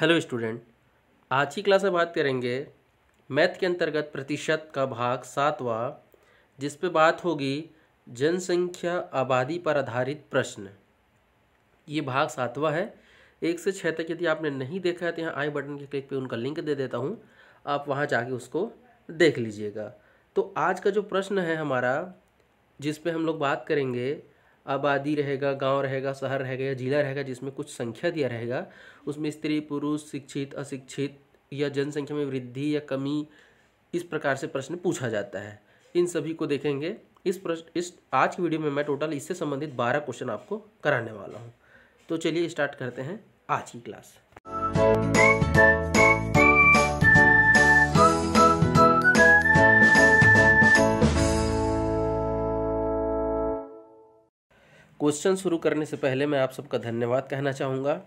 Hello student, आज की class में बात करेंगे मैथ के अंतर्गत प्रतिशत का भाग 7वां, जिस पे बात होगी जनसंख्या आबादी पर आधारित प्रश्न। ये भाग 7वां है। 1 से 6 तक यदि आपने नहीं देखा है तो यहाँ आई बटन के क्लिक पे उनका लिंक दे देता हूँ, आप वहाँ जाके उसको देख लीजिएगा। तो आज का जो प्रश्न है हमारा, जिस पे हम लोग बात करेंगे, आबादी रहेगा, गांव रहेगा, शहर रहेगा या जिला रहेगा, जिसमें कुछ संख्या दिया रहेगा, उसमें स्त्री पुरुष, शिक्षित अशिक्षित या जनसंख्या में वृद्धि या कमी, इस प्रकार से प्रश्न पूछा जाता है। इन सभी को देखेंगे। इस आज की वीडियो में मैं टोटल इससे संबंधित 12 क्वेश्चन आपको कराने वाला हूँ। तो चलिए स्टार्ट करते हैं आज की क्लास। क्वेश्चन शुरू करने से पहले मैं आप सबका धन्यवाद कहना चाहूँगा।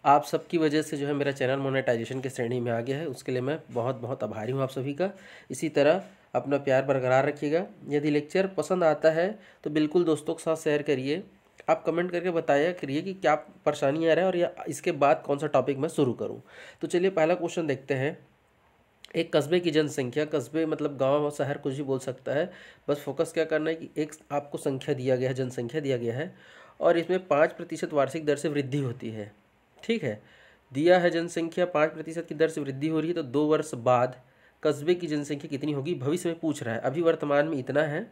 आप सबकी वजह से जो है मेरा चैनल मोनेटाइजेशन की श्रेणी में आ गया है, उसके लिए मैं बहुत बहुत आभारी हूँ आप सभी का। इसी तरह अपना प्यार बरकरार रखिएगा। यदि लेक्चर पसंद आता है तो बिल्कुल दोस्तों के साथ शेयर करिए। आप कमेंट करके बताया करिए कि क्या परेशानी आ रहा है और या इसके बाद कौन सा टॉपिक मैं शुरू करूँ। तो चलिए पहला क्वेश्चन देखते हैं। एक कस्बे की जनसंख्या, कस्बे मतलब गांव और शहर कुछ भी बोल सकता है, बस फोकस क्या करना है कि एक आपको संख्या दिया गया है, जनसंख्या दिया गया है और इसमें 5% वार्षिक दर से वृद्धि होती है। ठीक है, दिया है जनसंख्या 5% की दर से वृद्धि हो रही है, तो 2 वर्ष बाद कस्बे की जनसंख्या कितनी होगी भविष्य में पूछ रहा है। अभी वर्तमान में इतना है,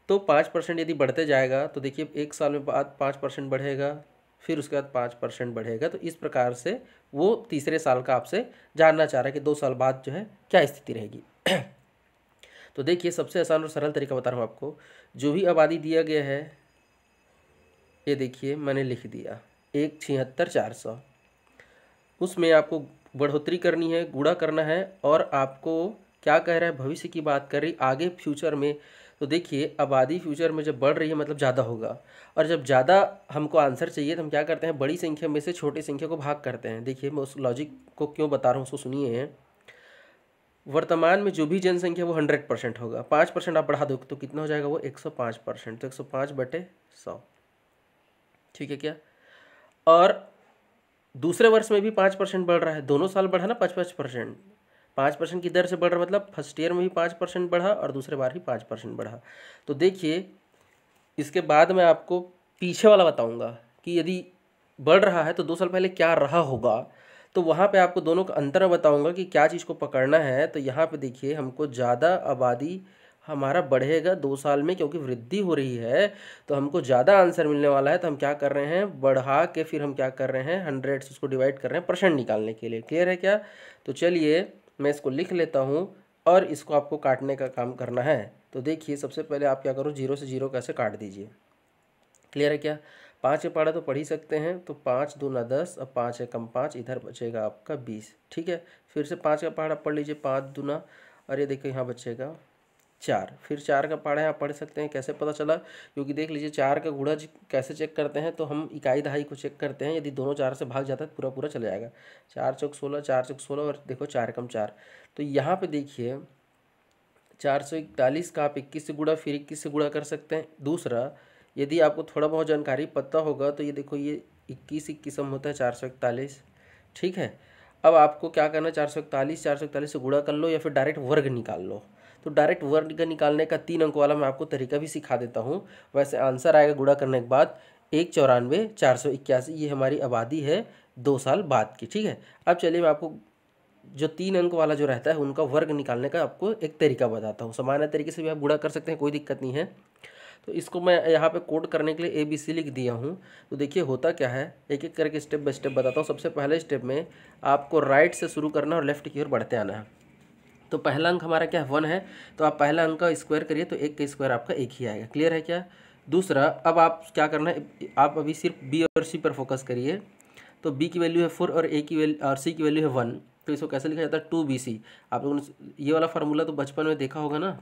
तो 5% यदि बढ़ते जाएगा तो देखिए 1 साल में बाद 5% बढ़ेगा, फिर उसके बाद 5% बढ़ेगा। तो इस प्रकार से वो तीसरे साल का आपसे जानना चाह रहा है कि 2 साल बाद जो है क्या स्थिति रहेगी। तो देखिए सबसे आसान और सरल तरीका बता रहा हूँ आपको। जो भी आबादी दिया गया है, ये देखिए मैंने लिख दिया 176,400, उसमें आपको बढ़ोतरी करनी है, गुणा करना है और आपको क्या कह रहा है, भविष्य की बात कर रही, आगे फ्यूचर में। तो देखिए आबादी फ्यूचर में जब बढ़ रही है मतलब ज़्यादा होगा, और जब ज़्यादा हमको आंसर चाहिए तो हम क्या करते हैं, बड़ी संख्या में से छोटी संख्या को भाग करते हैं। देखिए मैं उस लॉजिक को क्यों बता रहा हूँ उसको सुनिए। वर्तमान में जो भी जनसंख्या वो 100% होगा, 5% आप बढ़ा दो तो कितना हो जाएगा, वो 105%। तो 105/100, ठीक है क्या। और दूसरे वर्ष में भी 5% बढ़ रहा है, दोनों साल बढ़ा ना 5% 5% की दर से बढ़ रहा, मतलब फर्स्ट ईयर में भी 5% बढ़ा और दूसरे बार ही 5% बढ़ा। तो देखिए इसके बाद मैं आपको पीछे वाला बताऊंगा कि यदि बढ़ रहा है तो 2 साल पहले क्या रहा होगा, तो वहाँ पे आपको दोनों का अंतर बताऊंगा कि क्या चीज़ को पकड़ना है। तो यहाँ पे देखिए हमको ज़्यादा आबादी हमारा बढ़ेगा 2 साल में, क्योंकि वृद्धि हो रही है तो हमको ज़्यादा आंसर मिलने वाला है। तो हम क्या कर रहे हैं, बढ़ा के फिर हम क्या कर रहे हैं, 100 से उसको डिवाइड कर रहे हैं परसेंट निकालने के लिए। क्लियर है क्या। तो चलिए मैं इसको लिख लेता हूँ और इसको आपको काटने का काम करना है। तो देखिए सबसे पहले आप क्या करो, 0 से 0 कैसे काट दीजिए। क्लियर है क्या। 5 में पढ़ा तो पढ़ ही सकते हैं, तो 5 दूना 10, अब 5 एकम 5, इधर बचेगा आपका 20। ठीक है, फिर से 5 का पहाड़ा पढ़ लीजिए, 5 दूना, और ये देखिए यहाँ बचेगा 4। फिर 4 का पहाड़ा यहाँ पढ़ सकते हैं। कैसे पता चला, क्योंकि देख लीजिए 4 का गुणा कैसे चेक करते हैं, तो हम इकाई दहाई को चेक करते हैं। यदि दोनों 4 से भाग जाता है पूरा पूरा चला जाएगा। 4 चौक 16, 4 चौक 16, और देखो 4 एकम 4। तो यहाँ पे देखिए 441 का आप 21 से गुणा, फिर 21 से गुणा कर सकते हैं। दूसरा, यदि आपको थोड़ा बहुत जानकारी पता होगा तो ये देखो ये 21 होता है 441। ठीक है, अब आपको क्या करना है, 441 से गुणा कर लो या फिर डायरेक्ट वर्ग निकाल लो। तो डायरेक्ट वर्ग निकालने का 3 अंक वाला मैं आपको तरीका भी सिखा देता हूँ। वैसे आंसर आएगा गुणा करने के बाद 194,481। ये हमारी आबादी है 2 साल बाद की। ठीक है, अब चलिए मैं आपको जो 3 अंक वाला जो रहता है उनका वर्ग निकालने का आपको एक तरीका बताता हूँ। सामान्य तरीके से भी आप गुणा कर सकते हैं, कोई दिक्कत नहीं है। तो इसको मैं यहाँ पे कोड करने के लिए ABC लिख दिया हूँ। तो देखिए होता क्या है, एक एक करके स्टेप बाय स्टेप बताता हूँ। सबसे पहले स्टेप में आपको राइट से शुरू करना और लेफ्ट की ओर बढ़ते आना है। तो पहला अंक हमारा क्या है, 1 है, तो आप पहला अंक का स्क्वायर करिए तो 1 का स्क्वायर आपका 1 ही आएगा। क्लियर है क्या। दूसरा, अब आप क्या करना है, आप अभी सिर्फ B और C पर फोकस करिए। तो B की वैल्यू है 4 और A की वैल्यू और C की वैल्यू है 1, तो इसको कैसे लिखा जाता है, 2BC। आप लोगों ने ये वाला फार्मूला तो बचपन में देखा होगा ना,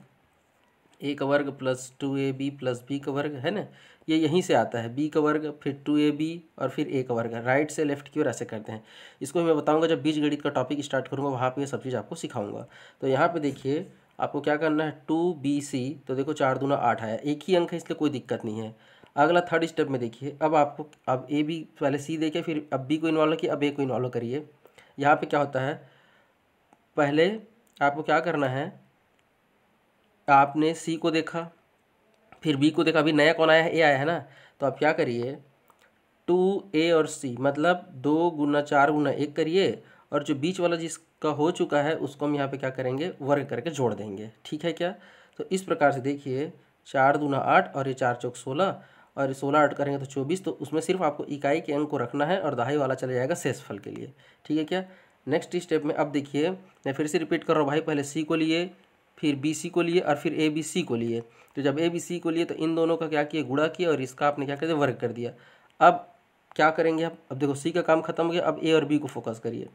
A का वर्ग प्लस 2AB प्लस B का वर्ग, है ना, ये यहीं से आता है। B का वर्ग, फिर 2AB और फिर A का वर्ग। राइट से लेफ्ट की ओर ऐसे करते हैं। इसको मैं बताऊंगा जब बीजगणित का टॉपिक स्टार्ट करूंगा, वहाँ पे ये सब चीज़ आपको सिखाऊंगा। तो यहाँ पे देखिए आपको क्या करना है, 2BC, तो देखो 4 दूना 8 आया, एक ही अंक है इसलिए कोई दिक्कत नहीं है। अगला थर्ड स्टेप में देखिए, अब आपको अब ए बी पहले सी देखे, फिर अब बी को इन्वॉल्व किया, अब ए को इन्वॉल्व करिए। यहाँ पे क्या होता है, पहले आपको क्या करना है, आपने सी को देखा, फिर बी को देखा, अभी नया कौन आया है, ए आया है ना। तो आप क्या करिए, 2a और c मतलब 2 गुना 4 गुना 1 करिए, और जो बीच वाला जिसका हो चुका है उसको हम यहाँ पे क्या करेंगे, वर्ग करके जोड़ देंगे। ठीक है क्या? तो इस प्रकार से देखिए 4 दूना 8 और ये 4 चौक 16, और 16 8 करेंगे तो 24। तो उसमें सिर्फ आपको इकाई के अंक को रखना है और दहाई वाला चला जाएगा शेषफल के लिए। ठीक है क्या? नेक्स्ट स्टेप में अब देखिए, मैं फिर से रिपीट कर रहा हूँ भाई, पहले सी को लिए, फिर बी सी को लिए, और फिर ए बी सी को लिए। तो जब ए बी सी को लिए तो इन दोनों का क्या किया, गुणा किया, और इसका आपने क्या कर दिया, वर्ग कर दिया। अब क्या करेंगे, अब देखो सी का काम खत्म हो गया, अब ए और बी को फोकस करिए।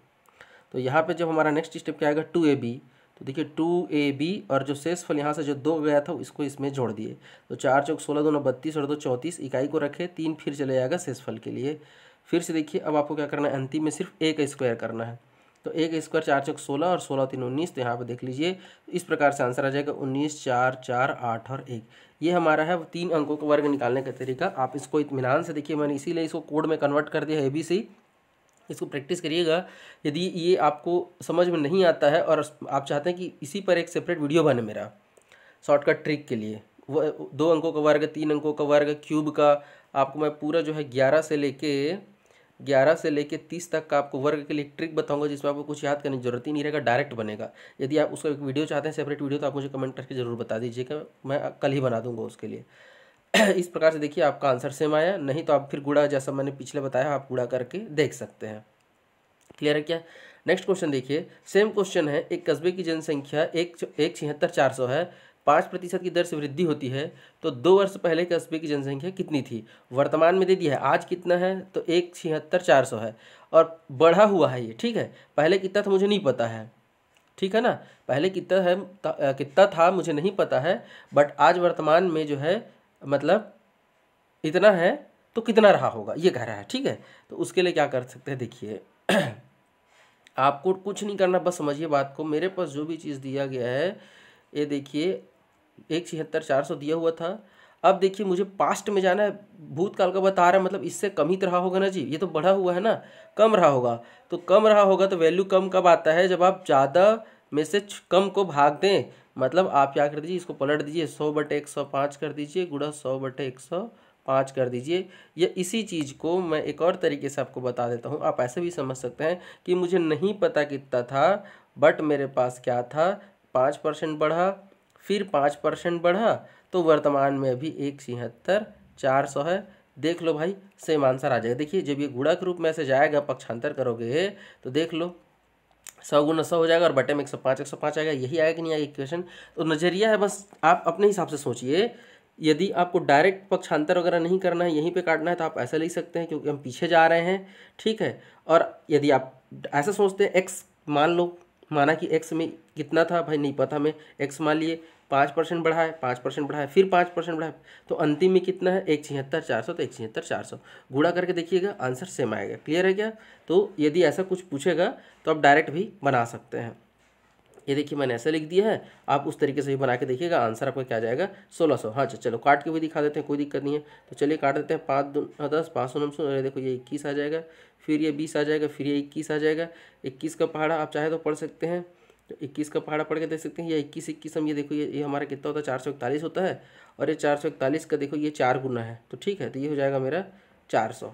तो यहाँ पे जब हमारा नेक्स्ट स्टेप क्या आएगा, 2ab, तो देखिए 2ab, और जो शेषफल यहाँ से जो 2 गया था इसको इसमें जोड़ दिए। तो 4 चौक 16 दूना 32 और 2 34, इकाई को रखे, 3 फिर चले जाएगा शेषफल के लिए। फिर से देखिए अब आपको क्या करना है, अंतिम में सिर्फ ए का स्क्वायर करना है। तो ए का स्क्वायर 4 चौक 16 और 16 3 19। तो यहाँ पे देख लीजिए इस प्रकार से आंसर आ जाएगा 19 4 4 8 और 1। ये हमारा है 3 अंकों का वर्ग निकालने का तरीका। आप इसको इत्मीनान से देखिए, मैंने इसीलिए इसको कोड में कन्वर्ट कर दिया है ABC। इसको प्रैक्टिस करिएगा। यदि ये आपको समझ में नहीं आता है और आप चाहते हैं कि इसी पर एक सेपरेट वीडियो बने मेरा शॉर्टकट ट्रिक के लिए, वो 2 अंकों का वर्ग, 3 अंकों का वर्ग, क्यूब का, आपको मैं पूरा जो है 11 से लेके 30 तक का आपको वर्ग के लिए ट्रिक बताऊंगा, जिसमें आपको कुछ याद करने की जरूरत ही नहीं रहेगा, डायरेक्ट बनेगा। यदि आप उसका एक वीडियो चाहते हैं, सेपरेट वीडियो, तो आप मुझे कमेंट करके जरूर बता दीजिएगा, मैं कल ही बना दूंगा उसके लिए। इस प्रकार से देखिए आपका आंसर सेम आया, नहीं तो आप फिर गुणा जैसा मैंने पिछले बताया आप गुणा करके देख सकते हैं। क्लियर है क्या? नेक्स्ट क्वेश्चन देखिए, सेम क्वेश्चन है। एक कस्बे की जनसंख्या 1,76,400 है, 5% की दर से वृद्धि होती है, तो 2 वर्ष पहले कस्बे की जनसंख्या कितनी थी? वर्तमान में दे दिया है, आज कितना है, तो 1,76,400 है, और बढ़ा हुआ है ये। ठीक है, पहले कितना था मुझे नहीं पता है, ठीक है ना, पहले कितना है कितना था मुझे नहीं पता है, बट आज वर्तमान में जो है मतलब इतना है, तो कितना रहा होगा ये कह रहा है। ठीक है, तो उसके लिए क्या कर सकते हैं, देखिए आपको कुछ नहीं करना, बस समझिए बात को। मेरे पास जो भी चीज़ दिया गया है, ये देखिए 1,76,400 दिया हुआ था। अब देखिए मुझे पास्ट में जाना है, भूतकाल का बता रहा है, मतलब इससे कम ही तो रहा होगा ना जी, ये तो बढ़ा हुआ है ना, कम रहा होगा। तो कम रहा होगा तो वैल्यू कम कब आता है, जब आप ज़्यादा में से कम को भाग दें। मतलब आप क्या कर दीजिए, इसको पलट दीजिए, 100/105 कर दीजिए, गुणा 100/105 कर दीजिए। या इसी चीज़ को मैं एक और तरीके से आपको बता देता हूँ, आप ऐसे भी समझ सकते हैं कि मुझे नहीं पता कितना था, बट मेरे पास क्या था, 5% बढ़ा, फिर 5% बढ़ा, तो वर्तमान में अभी 1,76,400 है। देख लो भाई, सेम आंसर आ जाएगा। देखिए जब ये गुणा के रूप में ऐसे जाएगा, पक्षांतर करोगे तो देख लो 100 गुना 100 हो जाएगा, और बटे में 105 आएगा। यही आएगा कि नहीं आएगा इक्वेशन? तो नज़रिया है, बस आप अपने हिसाब से सोचिए। यदि आपको डायरेक्ट पक्षांतर वगैरह नहीं करना है, यहीं पे काटना है, तो आप ऐसा लिख सकते हैं, क्योंकि हम पीछे जा रहे हैं। ठीक है, और यदि आप ऐसा सोचते हैं, एक्स मान लो, माना कि एक्स में कितना था भाई नहीं पता, हमें एक्स मान लिए, 5% बढ़ा है, 5% बढ़ा है, फिर 5% बढ़ा है, तो अंतिम में कितना है, 1,76,400। तो 1,76,400 गुणा करके देखिएगा, आंसर सेम आएगा। क्लियर है क्या? तो यदि ऐसा कुछ पूछेगा तो आप डायरेक्ट भी बना सकते हैं। ये देखिए मैंने ऐसे लिख दिया है, आप उस तरीके से भी बना के देखिएगा, आंसर आपका क्या जाएगा, 1600। हाँ चलो काट के भी दिखा देते हैं, कोई दिक्कत नहीं है। तो चलिए काट देते हैं, 5 दूना 10, 5 9 अरे देखो ये 21 आ जाएगा, फिर ये 20 आ जाएगा, फिर ये 21 आ जाएगा। 21 का पहाड़ा आप चाहे तो पढ़ सकते हैं, तो 21 का पहाड़ा पढ़ के देख सकते हैं। ये 21 हम ये देखो, ये हमारा कितना होता है, 441 होता है, और ये 441 का देखो ये 4 गुना है, तो ठीक है, तो ये हो जाएगा मेरा 400।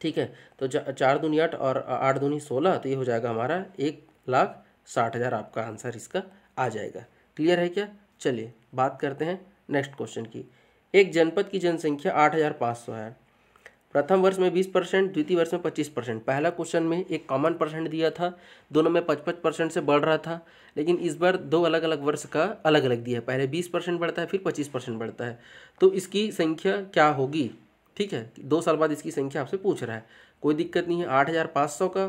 ठीक है, तो 4 दूनी 8 और 8 दूनी 16, तो ये हो जाएगा हमारा 1,60,000 आपका आंसर इसका आ जाएगा। क्लियर है क्या? चलिए बात करते हैं नेक्स्ट क्वेश्चन की। एक जनपद की जनसंख्या 8,500 है, प्रथम वर्ष में 20%, द्वितीय वर्ष में 25%। पहला क्वेश्चन में एक कॉमन परसेंट दिया था, दोनों में 55% से बढ़ रहा था, लेकिन इस बार 2 अलग अलग वर्ष का अलग अलग दिया है, पहले 20% बढ़ता है, फिर 25% बढ़ता है। तो इसकी संख्या क्या होगी? ठीक है, 2 साल बाद इसकी संख्या आपसे पूछ रहा है, कोई दिक्कत नहीं है। 8,500 का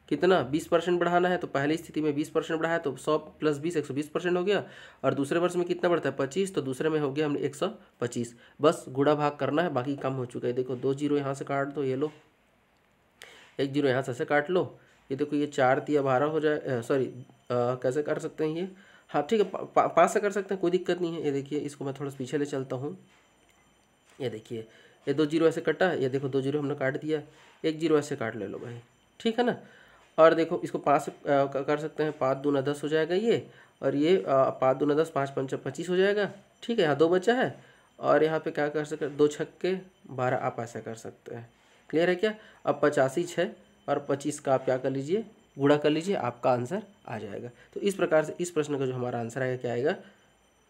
कितना 20% बढ़ाना है, तो पहली स्थिति में 20% बढ़ाया, तो 100 + 20 120% हो गया, और दूसरे वर्ष में कितना बढ़ता है 25, तो दूसरे में हो गया हमने 125। बस गुणा भाग करना है, बाकी कम हो चुका है। देखो 2 जीरो यहाँ से काट दो, ये लो 1 जीरो यहाँ से ऐसे काट लो, ये देखो ये 4 तिया 12 हो जाए, सॉरी कैसे कर सकते हैं ये, हाँ ठीक है 5 से कर सकते हैं, कोई दिक्कत नहीं है। ये देखिए इसको मैं थोड़ा पीछे ले चलता हूँ, ये देखिए ये 2 जीरो ऐसे कटा, ये देखो 2 जीरो हमने काट दिया, 1 जीरो ऐसे काट ले लो भाई, ठीक है ना। और देखो इसको 5 से कर सकते हैं, 5 दूना 10 हो जाएगा ये, और ये 5 दूना 10, 5 पंचा 25 हो जाएगा, ठीक है। यहाँ 2 बचा है, और यहाँ पे क्या कर सकते हैं, 2 छक्के 12, आप ऐसा कर सकते हैं। क्लियर है क्या। अब 85 6 और 25 का आप क्या कर लीजिए, गुणा कर लीजिए, आपका आंसर आ जाएगा। तो इस प्रकार से इस प्रश्न का जो हमारा आंसर आएगा क्या आएगा,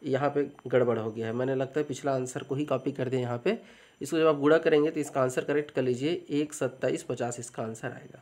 यहाँ पे गड़बड़ हो गया है, मैंने लगता है पिछला आंसर को ही कॉपी कर दिया यहाँ पे। इसको जब आप गुणा करेंगे तो इसका आंसर करेक्ट कर लीजिए, 1 27 50 इसका आंसर आएगा।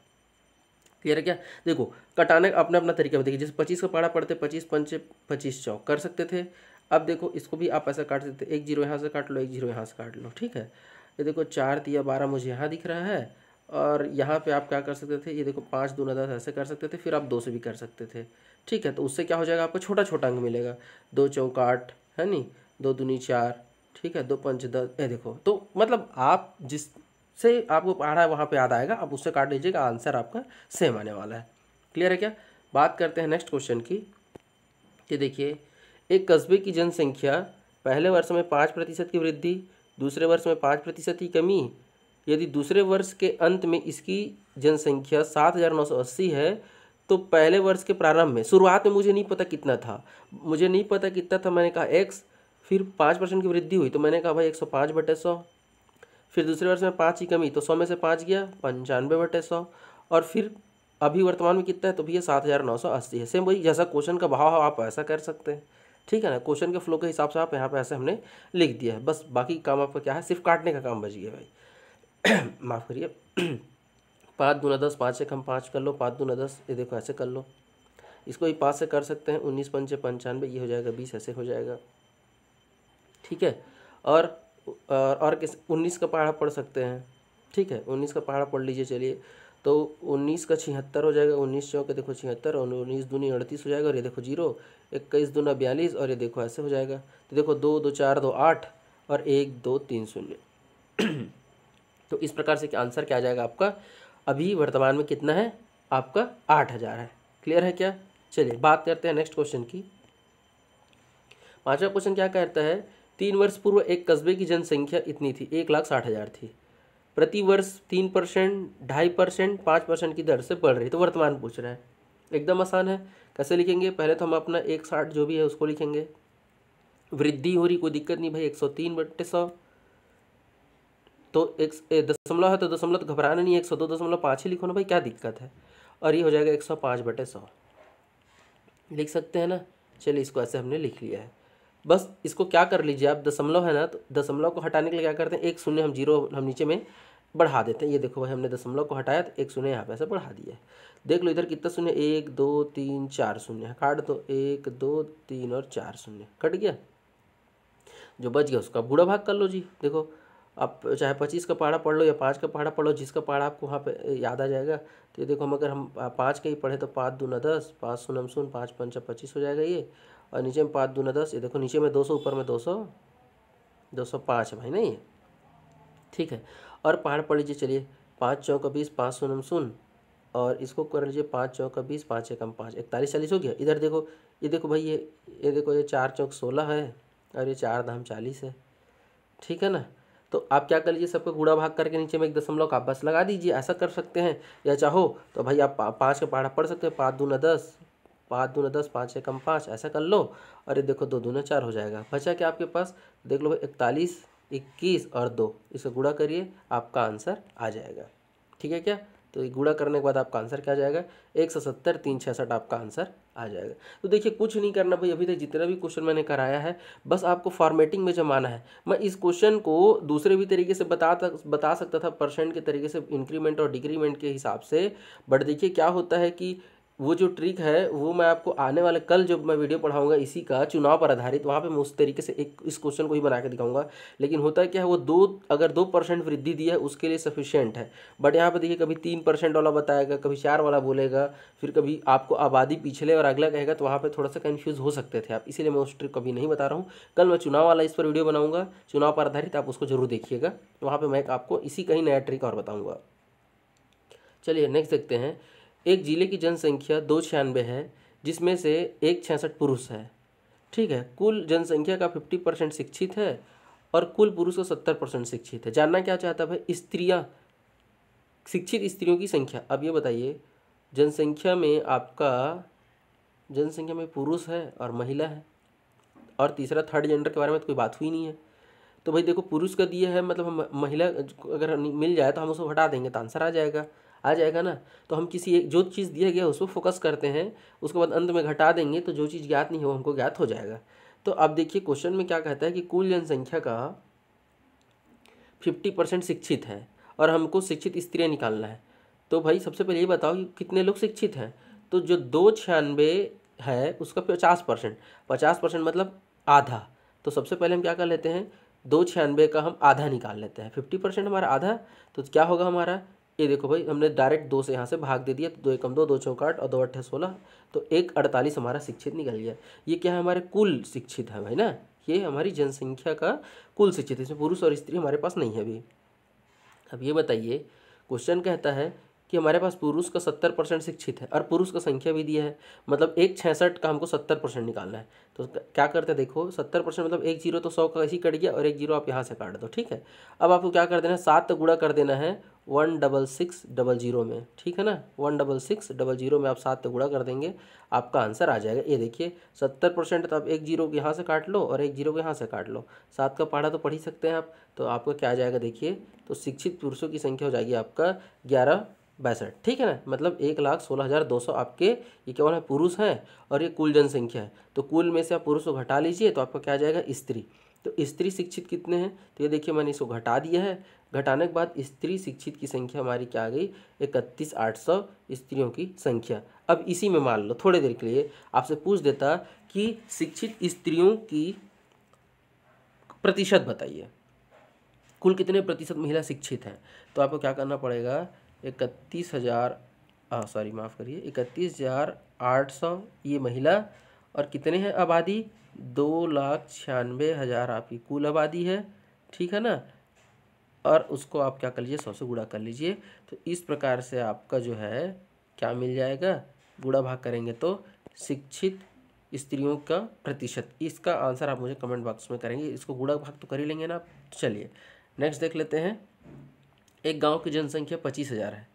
क्लियर है क्या। देखो कटाने का अपना अपना तरीका बताइए, जैसे 25 का पहाड़ा पढ़ते 25 पंचे 25 चौक कर सकते थे। अब देखो इसको भी आप ऐसा काट सकते, 1 जीरो यहाँ से काट लो, 1 जीरो यहाँ से काट लो, ठीक है। ये देखो 4 तिया 12 मुझे यहाँ दिख रहा है, और यहाँ पे आप क्या कर सकते थे, ये देखो 5 दूना 10 ऐसे कर सकते थे, फिर आप 2 से भी कर सकते थे, ठीक है। तो उससे क्या हो जाएगा, आपको छोटा छोटा अंक मिलेगा, 2 चौक 8 है नी, 2 दूनी 4, ठीक है, 2 पंच 10। ये देखो तो मतलब आप जिससे आपको पढ़ा है वहाँ पे याद आएगा, आप उससे काट लीजिएगा, आंसर आपका सेम आने वाला है। क्लियर है क्या। बात करते हैं नेक्स्ट क्वेश्चन की। ये देखिए एक कस्बे की जनसंख्या पहले वर्ष में 5% की वृद्धि, दूसरे वर्ष में 5% की कमी, यदि दूसरे वर्ष के अंत में इसकी जनसंख्या 7,980 है, तो पहले वर्ष के प्रारंभ में, शुरुआत में मुझे नहीं पता कितना था, मुझे नहीं पता कितना था, मैंने कहा x, फिर 5% की वृद्धि हुई तो मैंने कहा भाई 105/100, फिर दूसरे वर्ष में 5 की कमी तो 100 में से 5 गया 95/100, और फिर अभी वर्तमान में कितना है तो भैया 7,980 है। सेम वही जैसा क्वेश्चन का भाव आप ऐसा कर सकते हैं, ठीक है ना। क्वेश्चन के फ्लो के हिसाब से आप यहाँ पे ऐसे हमने लिख दिया है, बस बाकी काम आपका क्या है, सिर्फ काटने का काम बच गया भाई। माफ़ करिए। 5 दूना 10, 5 से कम 5 कर लो, 5 दूना 10, ये देखो ऐसे कर लो, इसको भी 5 से कर सकते हैं, 19 पंचे 95, ये हो जाएगा 20, ऐसे हो जाएगा, ठीक है। और किस 19 का पहाड़ा पढ़ सकते हैं, ठीक है, 19 का पहाड़ा पढ़ लीजिए। चलिए तो 19 का 76 हो जाएगा, 19 चौके देखो 76, और 19 दूनी 38 हो जाएगा, और ये देखो 0, 21 दूना 42, और ये देखो ऐसे हो जाएगा। तो देखो 2 2 4 2 8, और 1 2 3 0। तो इस प्रकार से आंसर क्या आ जाएगा आपका, अभी वर्तमान में कितना है आपका 8,000 है। क्लियर है क्या। चलिए बात करते हैं नेक्स्ट क्वेश्चन की। 5वां क्वेश्चन क्या कहता है, 3 वर्ष पूर्व एक कस्बे की जनसंख्या इतनी थी, 1,60,000 थी, प्रति वर्ष 3%, 2.5%, 5% की दर से बढ़ रही। तो वर्तमान पूछ रहा है, एकदम आसान है। कैसे लिखेंगे, पहले तो हम अपना 160 जो भी है उसको लिखेंगे, वृद्धि हो रही कोई दिक्कत नहीं भाई, 103/100, तो एक दशमलव है तो दशमलव तो घबराना नहीं है, 102.5 ही लिखो ना भाई, क्या दिक्कत है। और ये हो जाएगा 105/100, लिख सकते हैं ना। चलिए इसको ऐसे हमने लिख लिया है। बस इसको क्या कर लीजिए आप, दशमलव है ना, तो दशमलव को हटाने के लिए क्या करते हैं, 1 शून्य हम जीरो हम नीचे में बढ़ा देते हैं। ये देखो भाई हमने दशमलव को हटाया तो 1 शून्य यहाँ पे ऐसे बढ़ा दिया है। देख लो इधर कितना शून्य, 1 2 3 4 शून्य, काट दो, 1 2 3 और 4 शून्य कट गया, जो बच गया उसका बूढ़ा भाग कर लो जी। देखो आप चाहे 25 का पहाड़ा पढ़ लो या 5 का पहाड़ा पढ़ लो, जिसका पहाड़ा आपको वहाँ पे याद आ जाएगा। तो ये देखो हम अगर हम 5 का ही पढ़े तो 5 दूना 10, 5 शून्य शून्य, 5 पंचा 25 हो जाएगा ये, और नीचे में 5 दूना 10, ये देखो नीचे में 200, ऊपर में 200, 205 है भाई नहीं है, ठीक है। और पहाड़ पढ़ लीजिए, चलिए 5 चौका 20, 5 शून्य शून्य, और इसको कर लीजिए 5 चौका 20, 5 एकम 5, 41 40 हो गया। इधर देखो, ये देखो भाई ये देखो ये 4 चौक 16 है, और ये 4 धाम 40 है, ठीक है ना। तो आप क्या कर लीजिए, सबको गुणा भाग करके नीचे में 1 दशमलव का आप बस लगा दीजिए, ऐसा कर सकते हैं। या चाहो तो भाई आप 5 का पहाड़ा पढ़ सकते हैं, 5 दूना 10, 5 दूना 10, 5 एकम 5, ऐसा कर लो। और ये देखो 2 दूना 4 हो जाएगा, बचा क्या आपके पास, देख लो भाई 41, 21 और 2, इसे गुणा करिए, आपका आंसर आ जाएगा, ठीक है क्या। तो ये गुणा करने के बाद आपका आंसर क्या आ जाएगा, 170 366 आपका आंसर आ जाएगा। तो देखिए कुछ नहीं करना भाई, अभी तक जितना भी क्वेश्चन मैंने कराया है बस आपको फॉर्मेटिंग में जमाना है। मैं इस क्वेश्चन को दूसरे भी तरीके से बता सकता था, परसेंट के तरीके से, इंक्रीमेंट और डिक्रीमेंट के हिसाब से, बट देखिए क्या होता है कि वो जो ट्रिक है वो मैं आपको आने वाले कल जब मैं वीडियो पढ़ाऊंगा इसी का चुनाव पर आधारित, वहाँ पे मैं उस तरीके से एक इस क्वेश्चन को ही बना के दिखाऊंगा। लेकिन होता है क्या है, वो अगर 2% वृद्धि दी है उसके लिए सफिशिएंट है, बट यहाँ पे देखिए कभी 3% वाला बताएगा, कभी 4 वाला बोलेगा, फिर कभी आपको आबादी पिछले और अगला कहेगा, तो वहाँ पर थोड़ा सा कन्फ्यूज़ हो सकते थे आप, इसीलिए मैं उस ट्रिक कभी नहीं बता रहा हूँ। कल मैं चुनाव वाला इस पर वीडियो बनाऊँगा, चुनाव पर आधारित, आप उसको जरूर देखिएगा, वहाँ पर मैं आपको इसी का ही नया ट्रिक और बताऊँगा। चलिए नेक्स्ट देखते हैं। एक जिले की जनसंख्या 296 है, जिसमें से 166 पुरुष है, ठीक है। कुल जनसंख्या का 50% शिक्षित है, और कुल पुरुष का 70% शिक्षित है। जानना क्या चाहता है भाई, स्त्रियां, शिक्षित स्त्रियों की संख्या। अब ये बताइए, जनसंख्या में पुरुष है और महिला है, और तीसरा थर्ड जेंडर के बारे में तो कोई बात हुई नहीं है। तो भाई देखो, पुरुष का दिया है, मतलब हम महिला अगर मिल जाए तो हम उसको हटा देंगे तो आंसर आ जाएगा ना। तो हम किसी एक जो चीज़ दिया गया उस पर फोकस करते हैं, उसके बाद अंत में घटा देंगे तो जो चीज़ ज्ञात नहीं हो हमको ज्ञात हो जाएगा। तो अब देखिए क्वेश्चन में क्या कहता है कि कुल जनसंख्या का 50% शिक्षित है और हमको शिक्षित स्त्रियाँ निकालना है। तो भाई सबसे पहले ये बताओ कि कितने लोग शिक्षित हैं। तो जो 296 है उसका 50% मतलब आधा। तो सबसे पहले हम क्या कर लेते हैं, 296 का हम आधा निकाल लेते हैं। 50% हमारा आधा, तो क्या होगा हमारा, ये देखो भाई हमने डायरेक्ट 2 से यहाँ से भाग दे दिया, तो 2 एकम 2, 2 चौका 8 और 2 अट्ठे 16, तो 148 हमारा शिक्षित निकल गया। ये क्या है, हमारे कुल शिक्षित है भाई ना, ये हमारी जनसंख्या का कुल शिक्षित, इसमें पुरुष और स्त्री हमारे पास नहीं है अभी। अब ये बताइए, क्वेश्चन कहता है कि हमारे पास पुरुष का 70% शिक्षित है और पुरुष का संख्या भी दिया है, मतलब 166 का हमको 70% निकालना है। तो क्या करते हैं, देखो 70% मतलब 1 जीरो तो 100 का ऐसे ही कट गया और 1 जीरो आप यहाँ से काट दो, ठीक है। अब आपको क्या कर देना है, 7 गुणा कर देना है 16600 में, ठीक है ना। 16600 में आप 7 गुणा कर देंगे, आपका आंसर आ जाएगा। ये देखिए 70% तो आप 1 जीरो यहाँ से काट लो और 1 जीरो को यहाँ से काट लो, 7 का पहाड़ा तो पढ़ ही सकते हैं आप। तो आपका क्या आ जाएगा देखिए, तो शिक्षित पुरुषों की संख्या हो जाएगी आपका 1162, ठीक है ना। मतलब 1,16,200 आपके ये केवल है पुरुष हैं और ये कुल जनसंख्या है। तो कुल में से आप पुरुष को घटा लीजिए तो आपका क्या आ जाएगा, स्त्री। तो स्त्री शिक्षित कितने हैं, तो ये देखिए मैंने इसको घटा दिया है। घटाने के बाद स्त्री शिक्षित की संख्या हमारी क्या आ गई, 31,800 स्त्रियों की संख्या। अब इसी में मान लो थोड़ी देर के लिए आपसे पूछ देता कि शिक्षित स्त्रियों की प्रतिशत बताइए, कुल कितने प्रतिशत महिला शिक्षित हैं। तो आपको क्या करना पड़ेगा, 31,800 ये महिला, और कितने हैं आबादी, 2,96,000 आपकी कुल आबादी है, ठीक है ना। और उसको आप क्या कर लीजिए, 100 से गुणा कर लीजिए। तो इस प्रकार से आपका जो है क्या मिल जाएगा, गुणा भाग करेंगे तो शिक्षित स्त्रियों का प्रतिशत। इसका आंसर आप मुझे कमेंट बॉक्स में करेंगे, इसको गुणा भाग तो कर ही लेंगे ना आप। चलिए नेक्स्ट देख लेते हैं। एक गांव की जनसंख्या 25,000 है,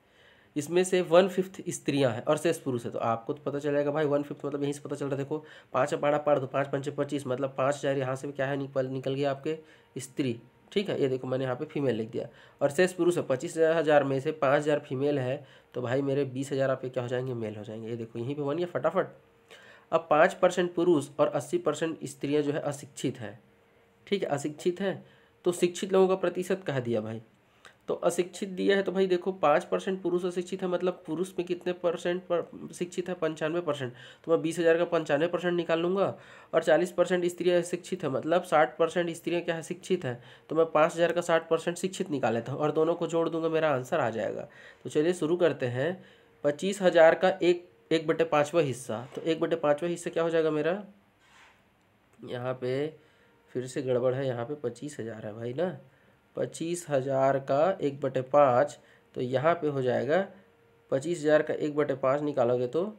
इसमें से 1/5 स्त्रियां हैं और शेष पुरुष है। तो आपको तो पता चलेगा भाई 1/5 मतलब यहीं से पता चल रहा है, देखो 5 पाड़ा पढ़ दो, 5 पंचे 25, मतलब 5,000 यहाँ से भी क्या है निकल गया आपके स्त्री, ठीक है। ये देखो मैंने यहाँ पे फीमेल लिख दिया, और शेष पुरुष है 25,000 में से 5,000 फीमेल है, तो भाई मेरे 20,000 आपके क्या हो जाएंगे, मेल हो जाएंगे। ये देखो यहीं पे बन गया फटाफट। अब 5% पुरुष और 80% स्त्रियाँ जो है अशिक्षित है, ठीक है, अशिक्षित है। तो शिक्षित लोगों का प्रतिशत कह दिया भाई, तो अशिक्षित दिया है। तो भाई देखो 5% पुरुष अशिक्षित है, मतलब पुरुष में कितने परसेंट पर शिक्षित है, 95%। तो मैं 20,000 का 95% निकाल लूँगा, और 40% स्त्रियाँ शिक्षित है, मतलब 60% स्त्रियाँ क्या है, शिक्षित है। तो मैं 5,000 का 60% शिक्षित निकाल लेता हूँ और दोनों को जोड़ दूंगा, मेरा आंसर आ जाएगा। तो चलिए शुरू करते हैं। 25,000 का 1/5वां हिस्सा, तो 1/5वां हिस्सा क्या हो जाएगा मेरा, यहाँ पे फिर से गड़बड़ है, यहाँ पे 25,000 है भाई ना। 25,000 का 1/5, तो यहाँ पे हो जाएगा 25,000 का 1/5 निकालोगे तो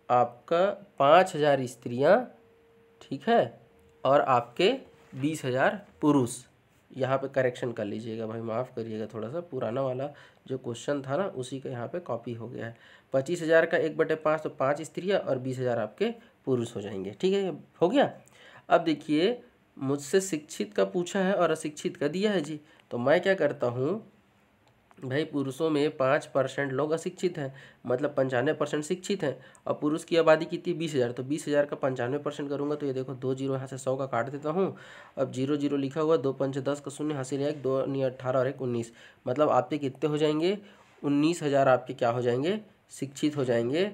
आपका 5,000 स्त्रियाँ, ठीक है, और आपके 20,000 पुरुष। यहाँ पे करेक्शन कर लीजिएगा भाई, माफ़ करिएगा, थोड़ा सा पुराना वाला जो क्वेश्चन था ना उसी का यहाँ पे कॉपी हो गया है। 25,000 का 1/5 तो 5 स्त्रियाँ और 20,000 आपके पुरुष हो जाएंगे, ठीक है, हो गया। अब देखिए मुझसे शिक्षित का पूछा है और अशिक्षित का दिया है जी, तो मैं क्या करता हूँ भाई, पुरुषों में 5% लोग अशिक्षित हैं, मतलब 95% शिक्षित हैं, और पुरुष की आबादी कितनी, 20,000। तो 20,000 का 95% करूँगा तो ये देखो 2 जीरो यहाँ से 100 का काट देता हूँ। अब 0 0 लिखा हुआ, 2 पंचे 10 का शून्य, हासिल 1, 2 9 18 और 1 19, मतलब आपके कितने हो जाएंगे, 19,000 आपके क्या हो जाएंगे, शिक्षित हो जाएंगे।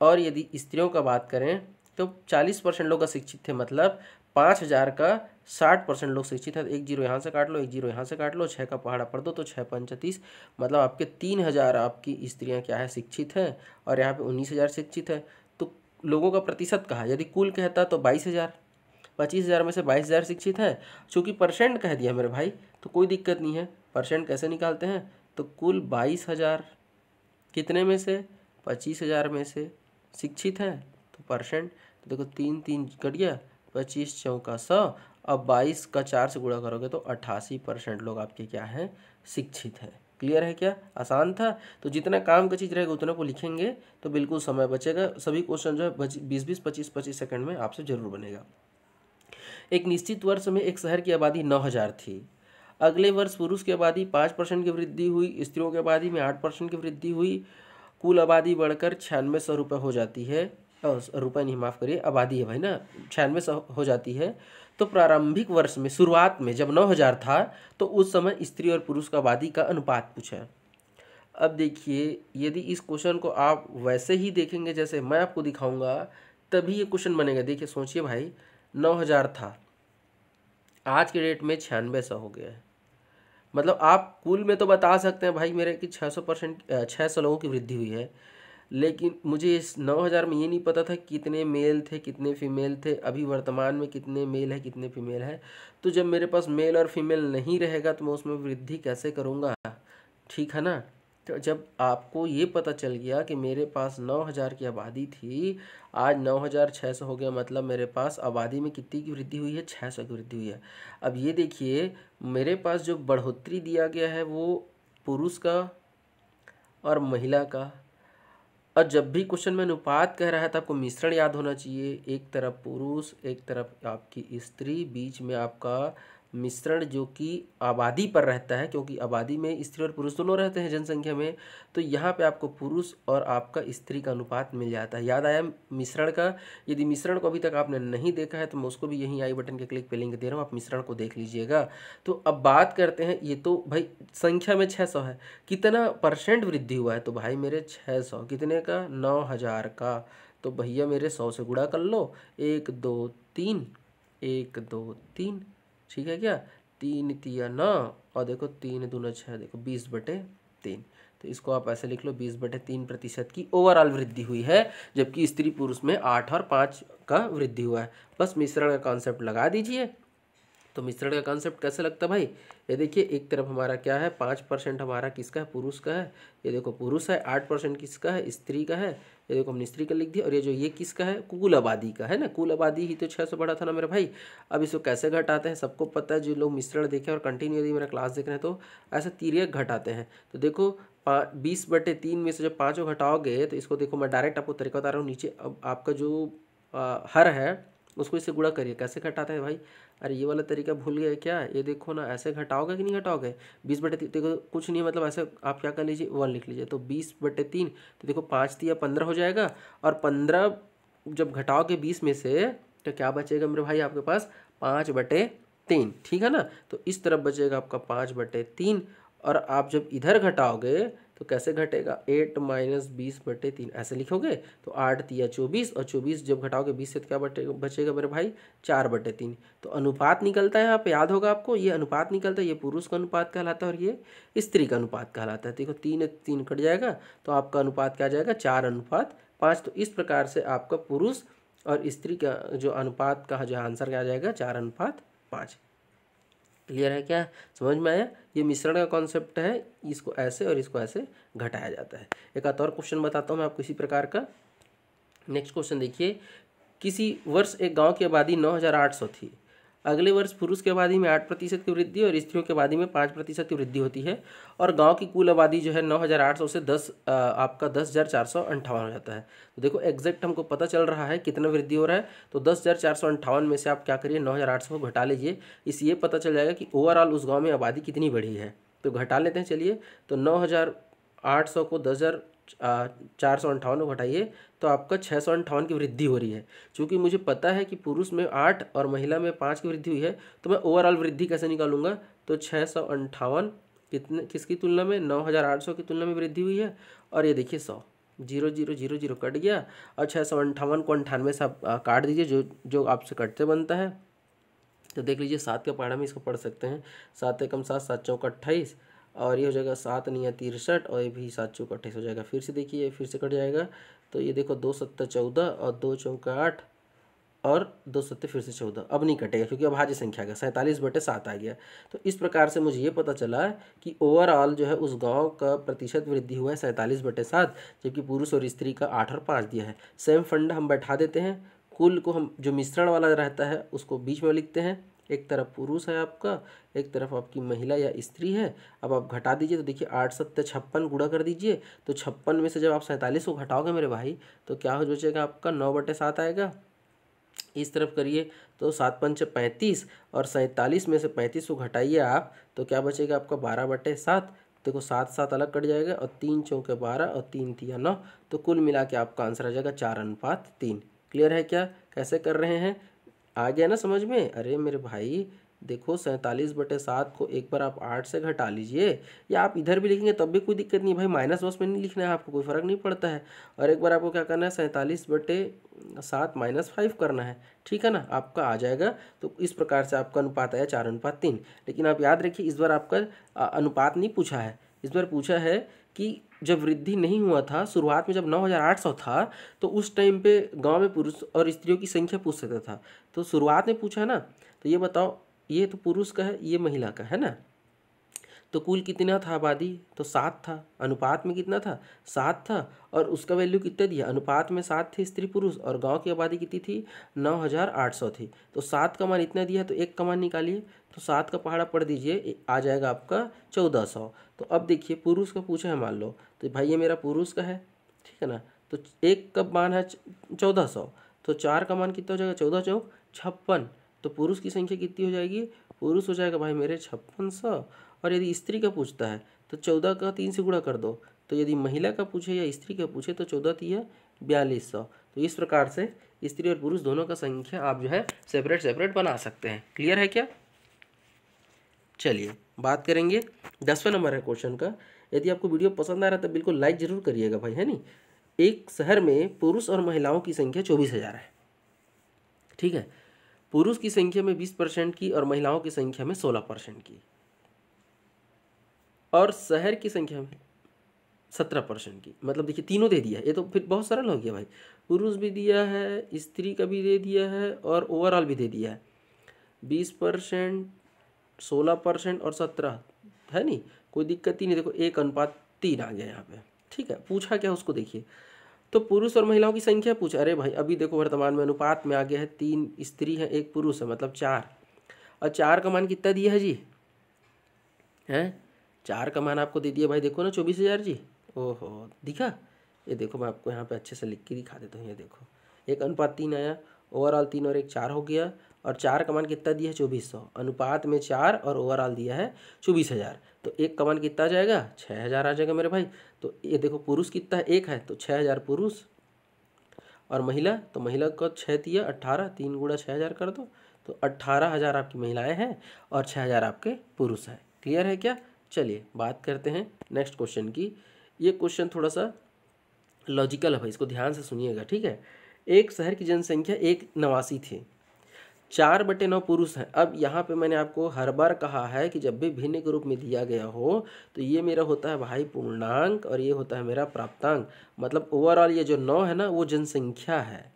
और यदि स्त्रियों का बात करें तो 40% लोग अशिक्षित थे, मतलब 5,000 का 60% लोग शिक्षित है। 1 जीरो यहाँ से काट लो, 1 जीरो यहाँ से काट लो, 6 का पहाड़ा पढ़ दो तो 6 पंच 30, मतलब आपके 3,000 आपकी स्त्रियाँ क्या है, शिक्षित हैं, और यहाँ पे 19,000 शिक्षित है। तो लोगों का प्रतिशत कहा, यदि कुल कहता तो 22,000, 25,000 में से 22,000 शिक्षित है। चूँकि परसेंट कह दिया मेरे भाई तो कोई दिक्कत नहीं है, परसेंट कैसे निकालते हैं, तो कुल 22,000 कितने में से, 25,000 में से शिक्षित हैं, तो परसेंट, तो देखो 3 3 कट गया, 25 चौका 100, अब 22 का 4 से गुणा करोगे तो 88% लोग आपके क्या हैं, शिक्षित हैं। क्लियर है क्या? आसान था। तो जितना काम का चीज़ रहेगा उतना को लिखेंगे तो बिल्कुल समय बचेगा। सभी क्वेश्चन जो है 20-20, 25-25 सेकंड में आपसे जरूर बनेगा। एक निश्चित वर्ष में एक शहर की आबादी 9000 थी। अगले वर्ष पुरुष की आबादी 5% की वृद्धि हुई, स्त्रियों की आबादी में 8% की वृद्धि हुई, कुल आबादी बढ़कर 9600 रुपये हो जाती है। रुपये नहीं, माफ़ करिए, आबादी है भाई ना, 9600 हो जाती है। तो प्रारंभिक वर्ष में, शुरुआत में जब 9000 था तो उस समय स्त्री और पुरुष का आबादी का अनुपात पूछा। अब देखिए, यदि इस क्वेश्चन को आप वैसे ही देखेंगे जैसे मैं आपको दिखाऊंगा तभी ये क्वेश्चन बनेगा। देखिए सोचिए भाई, 9000 था, आज के डेट में 9600 हो गया है। मतलब आप कुल में तो बता सकते हैं भाई मेरे कि 600 लोगों की वृद्धि हुई है, लेकिन मुझे इस 9000 में ये नहीं पता था कितने मेल थे कितने फीमेल थे, अभी वर्तमान में कितने मेल है कितने फीमेल है। तो जब मेरे पास मेल और फीमेल नहीं रहेगा तो मैं उसमें वृद्धि कैसे करूँगा, ठीक है ना। तो जब आपको ये पता चल गया कि मेरे पास 9000 की आबादी थी, आज 9600 हो गया, मतलब मेरे पास आबादी में कितनी की वृद्धि हुई है, 600 की वृद्धि हुई है। अब ये देखिए मेरे पास जो बढ़ोतरी दिया गया है वो पुरुष का और महिला का। और जब भी क्वेश्चन में अनुपात कह रहा है तो आपको मिश्रण याद होना चाहिए, एक तरफ पुरुष एक तरफ आपकी स्त्री, बीच में आपका मिश्रण जो कि आबादी पर रहता है, क्योंकि आबादी में स्त्री और पुरुष दोनों रहते हैं जनसंख्या में। तो यहाँ पे आपको पुरुष और आपका स्त्री का अनुपात मिल जाता है। याद आया मिश्रण का? यदि मिश्रण को अभी तक आपने नहीं देखा है तो मैं उसको भी यहीं आई बटन के क्लिक पे लिंक दे रहा हूँ, आप मिश्रण को देख लीजिएगा। तो अब बात करते हैं, ये तो भाई संख्या में 600 है, कितना परसेंट वृद्धि हुआ है, तो भाई मेरे 600 कितने का, 9000 का। तो भैया मेरे 100 से गुणा कर लो, 1 2 3, 1 2 3, ठीक है क्या, 3 तिया 9 और देखो 3 दूना 6, देखो 20/3। तो इसको आप ऐसे लिख लो, 20/3% की ओवरऑल वृद्धि हुई है, जबकि स्त्री पुरुष में 8 और 5 का वृद्धि हुआ है। बस मिश्रण का कॉन्सेप्ट लगा दीजिए। तो मिश्रण का कॉन्सेप्ट कैसे लगता है भाई, ये देखिए एक तरफ हमारा क्या है, 5% हमारा किसका है, पुरुष का है, ये देखो पुरुष है, 8% किसका है, स्त्री का है, ये देखो हमने स्त्री का लिख दिया, और ये जो ये किसका है, कुल आबादी का है ना, कुल आबादी ही तो 600 बढ़ा था ना मेरे भाई। अब इसको कैसे घटाते हैं सबको पता है, जो लोग मिश्रण देखें और कंटिन्यू यदि मेरा क्लास देख रहे हैं तो ऐसे तिर्यक घटाते हैं। तो देखो 20/3 में से जब 5 घटाओगे तो इसको देखो, मैं डायरेक्ट आपको तरीका बता रहा हूँ, नीचे अब आपका जो हर है उसको इससे गुणा करिए। कैसे घटाते हैं भाई, अरे ये वाला तरीका भूल गए क्या, ये देखो ना, ऐसे घटाओगे कि नहीं घटाओगे, 20/3 देखो कुछ नहीं, मतलब ऐसे आप क्या कर लीजिए 1 लिख लीजिए, तो 20/3, तो देखो 5 तिया 15 हो जाएगा, और 15 जब घटाओगे 20 में से तो क्या बचेगा मेरे भाई आपके पास, 5/3, ठीक है ना। तो इस तरफ बचेगा आपका 5/3, और आप जब इधर घटाओगे तो कैसे घटेगा, 8 - 20/3 ऐसे लिखोगे, तो 8 तिया 24, और 24 जब घटाओगे 20 से तो क्या बचेगा मेरे भाई, 4/3। तो अनुपात निकलता है, यहाँ पे याद होगा आपको, ये अनुपात निकलता है, ये पुरुष का अनुपात कहलाता है और ये स्त्री का अनुपात कहलाता है। देखो 3 कट जाएगा तो आपका अनुपात क्या आ जाएगा, 4:5। तो इस प्रकार से आपका पुरुष और स्त्री का जो अनुपात का जो आंसर क्या आ जाएगा, 4:5। क्लियर है क्या, समझ में आया? ये मिश्रण का कॉन्सेप्ट है, इसको ऐसे और इसको ऐसे घटाया जाता है। एक आध और क्वेश्चन बताता हूँ मैं आपको इसी प्रकार का। नेक्स्ट क्वेश्चन देखिए, किसी वर्ष एक गांव की आबादी 9800 थी। अगले वर्ष पुरुष की आबादी में 8% की वृद्धि और स्त्रियों की आबादी में 5% की वृद्धि होती है, और गांव की कुल आबादी जो है 9800 से आपका 10,458 हो जाता है। तो देखो एग्जैक्ट हमको पता चल रहा है कितना वृद्धि हो रहा है, तो 10,458 में से आप क्या करिए, 9800 को घटा लीजिए, इससे ये पता चल जाएगा कि ओवरऑल उस गाँव में आबादी कितनी बढ़ी है। तो घटा लेते हैं चलिए, तो 9800 को 10,458 को घटाइए तो आपका 658 की वृद्धि हो रही है। चूँकि मुझे पता है कि पुरुष में 8 और महिला में 5 की वृद्धि हुई है, तो मैं ओवरऑल वृद्धि कैसे निकालूंगा, तो 658 कितने किसकी तुलना में, 9800 की तुलना में वृद्धि हुई है, और ये देखिए 100, 0 0 0 0 कट गया, और 658 को 98 से आप काट दीजिए, जो जो आपसे कटते बनता है। तो देख लीजिए 7 के पहाड़ा में इसको पढ़ सकते हैं, 7 एकम 7, 7 चौका 28, और ये हो जाएगा 7 9 63, और ये भी 7 चौका 28 हो जाएगा। फिर से देखिए, फिर से कट जाएगा, तो ये देखो 2 7 14 और 2 चौका 8 और 2 7 फिर से 14, अब नहीं कटेगा क्योंकि अब भाज्य संख्या का 47/7 आ गया। तो इस प्रकार से मुझे ये पता चला कि ओवरऑल जो है उस गांव का प्रतिशत वृद्धि हुआ है 47/7, जबकि पुरुष और स्त्री का 8 और 5 दिया है। सेम फंडा हम बैठा देते हैं, कुल को हम जो मिश्रण वाला रहता है उसको बीच में लिखते हैं, एक तरफ पुरुष है आपका, एक तरफ आपकी महिला या स्त्री है। अब आप घटा दीजिए तो देखिए 8 7 56 गुणा कर दीजिए, तो 56 में से जब आप 47 को घटाओगे मेरे भाई तो क्या हो बचेगा आपका 9/7 आएगा। इस तरफ करिए तो 7 पंच 35 और 47 में से 35 को घटाइए आप तो क्या बचेगा आपका 12/7। देखो 7 7 अलग कट जाएगा और 3 चौके 12 और 3 तिया 9, तो कुल मिला के आपका आंसर आ जाएगा 4:3। क्लियर है क्या, कैसे कर रहे हैं, आ गया ना समझ में। अरे मेरे भाई देखो 47/7 को एक बार आप 8 से घटा लीजिए, या आप इधर भी लिखेंगे तब भी कोई दिक्कत नहीं भाई, माइनस बॉक्स में नहीं लिखना है आपको, कोई फ़र्क नहीं पड़ता है। और एक बार आपको क्या करना है 47/7 -5 करना है, ठीक है ना, आपका आ जाएगा। तो इस प्रकार से आपका अनुपात आया 4:3। लेकिन आप याद रखिए इस बार आपका अनुपात नहीं पूछा है, इस बार पूछा है कि जब वृद्धि नहीं हुआ था शुरुआत में, जब 9,800 था तो उस टाइम पे गांव में पुरुष और स्त्रियों की संख्या पूछ सकता था। तो शुरुआत में पूछा ना, तो ये बताओ ये तो पुरुष का है, ये महिला का है ना, तो कुल कितना था आबादी, तो 7 था। अनुपात में कितना था 7 था, और उसका वैल्यू कितना दिया, अनुपात में 7 थे स्त्री पुरुष, और गांव की आबादी कितनी थी 9,800 थी। तो 7 का मान इतना दिया तो 1 का मान निकालिए, तो 7 का पहाड़ा पढ़ दीजिए, आ जाएगा आपका 1400। तो अब देखिए पुरुष का पूछा है मान लो, तो भाई ये मेरा पुरुष का है, ठीक है ना, तो 1 का मान है 1400, तो 4 का मान कितना हो जाएगा 14 चौक 56। तो पुरुष की संख्या कितनी हो जाएगी, पुरुष हो जाएगा भाई मेरे 5600। और यदि स्त्री का पूछता है तो 14 का 3 से गुणा कर दो, तो यदि महिला का पूछे या स्त्री का पूछे तो 14 तिया 4200। तो इस प्रकार से स्त्री और पुरुष दोनों का संख्या आप जो है सेपरेट सेपरेट बना सकते हैं। क्लियर है क्या, चलिए बात करेंगे 10वें नंबर है क्वेश्चन का। यदि आपको वीडियो पसंद आ रहा है तो बिल्कुल लाइक जरूर करिएगा भाई, है नहीं। एक शहर में पुरुष और महिलाओं की संख्या 24,000 है, ठीक है, पुरुष की संख्या में 20% की और महिलाओं की संख्या में 16% की, और शहर की संख्या में 17% की। मतलब देखिए तीनों दे दिया है, ये तो फिर बहुत सरल हो गया भाई, पुरुष भी दिया है, स्त्री का भी दे दिया है, और ओवरऑल भी दे दिया है। 20%, 16% और 17 है नहीं, कोई दिक्कत ही नहीं। देखो 1:3 आ गया यहाँ पे, ठीक है। पूछा क्या उसको देखिए, तो पुरुष और महिलाओं की संख्या पूछा। अरे भाई अभी देखो वर्तमान में अनुपात में आ गया है, 3 स्त्री है 1 पुरुष है, मतलब 4, और 4 का मान कितना दिया है जी, हैं 4 का मान आपको दे दिया भाई, देखो ना 24,000 जी। ओहो दिखा, ये देखो मैं आपको यहाँ पे अच्छे से लिख के दिखा देता हूँ, ये देखो 1:3 आया, ओवरऑल 3 और 1 4 हो गया, और 4 का मान कितना दिया है 2400, अनुपात में 4 और ओवरऑल दिया है 24,000, तो 1 का मान कितना आ जाएगा 6,000 आ जाएगा मेरे भाई। तो ये देखो पुरुष कितना है 1 है, तो 6,000 पुरुष, और महिला, तो महिला का 6 तिया 18, 3 गुणा 6,000 कर दो, तो 18,000 आपकी महिलाएं हैं और 6,000 आपके पुरुष हैं। क्लियर है क्या, चलिए बात करते हैं नेक्स्ट क्वेश्चन की। ये क्वेश्चन थोड़ा सा लॉजिकल है भाई, इसको ध्यान से सुनिएगा, ठीक है। एक शहर की जनसंख्या 189 थी, 4/9 पुरुष हैं। अब यहाँ पे मैंने आपको हर बार कहा है कि जब भी भिन्न के रूप में दिया गया हो तो ये मेरा होता है भाई पूर्णांक और ये होता है मेरा प्राप्तांक। मतलब ओवरऑल ये जो 9 है ना वो जनसंख्या है,